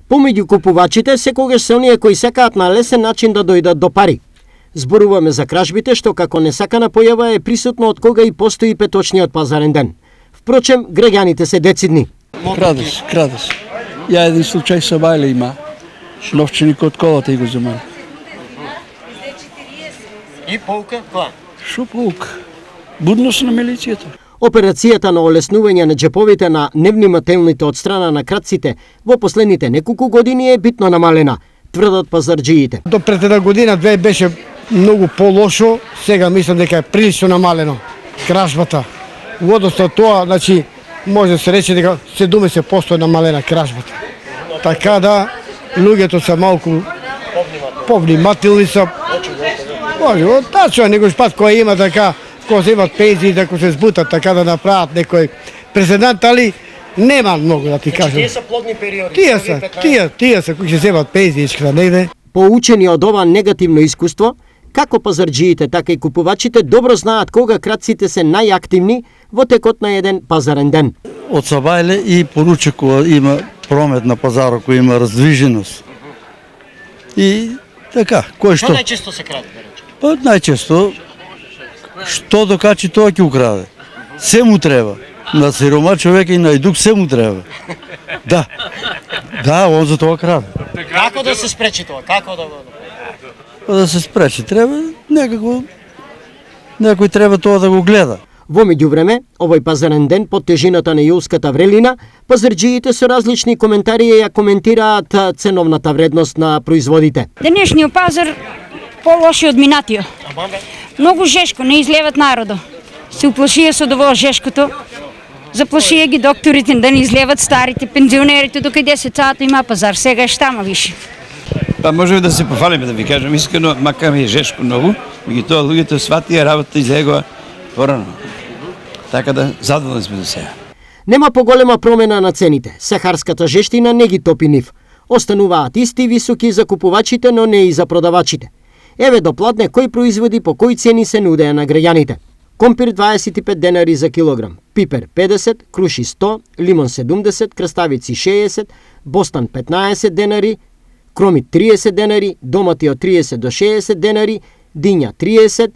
Помеѓу купувачите секогаш се оние кои сакаат на лесен начин да дојдат до пари. Зборуваме за кражбите, што како несакана појава е присутно од кога и постои петочниот пазарен ден. Впрочем, граѓаните се децидни. Крадеш. Ја еден случај со бајле има. Новченик од колата и го земали. И полка, која? Шо полка? Будност на милицијата. Операцијата на олеснување на џеповите на невнимателните од страна на кратците во последните неколку години е битно намалена, тврдат пазарџиите. До пред една година, две беше многу полошо, сега мислам дека е прилично намалено кражбата. Во однос на тоа, значи, може да се рече дека 70% е намалена кражбата. Така да, луѓето се малку повнимателни се. Може, тачно, некој пат кој има така, кој се имат пензии, да се збутат така да направат некој президент, али нема многу да ти кажам. Тие се плодни периоди. Тие се кои ќе земат пензиичка негде. Поучени од ова негативно искуство, како пазарџиите, така и купувачите добро знаат кога кратците се најактивни во текот на еден пазарен ден. Од Сабајле и поруче кога има промет на пазарот, кој има раздвиженост. И така, кој што? Што најчесто се краде? Па најчесто, што докачи тоа ќе украде. Се му треба. На сирома човек и на идук се му треба. Да, он за тоа краде. Како да се спречи тоа? Како да го... Па да се спречи, треба некој треба тоа да го гледа. Во меѓувреме, овој пазарен ден под тежината на јулската врелина, пазарџиите со различни коментари ја коментираат ценовната вредност на производите. Денешниот пазар полоши од минатиот. Многу жешко, не излеват народо. Се уплашија со дово жешкото. Заплашија ги докторите да не излеват старите, пензионерите, дока 10 сата има пазар. Сега е штама више. Па можеме да се пофалиме, да ви кажем искрено, макар ми е жешко многу, меѓутоа луѓето сватија работа излегува порано. Така да задоволни сме до сега. Нема поголема промена на цените. Сахарската жештина не ги топи нив. Остануваат исти високи за купувачите, но не и за продавачите. Еве допладне кои производи по кои цени се нудеа на граѓаните. Компир 25 денари за килограм, пипер 50, круши 100, лимон 70, краставици 60, бостан 15 денари, кромит 30 денари, домати од 30 до 60 денари, диња 30,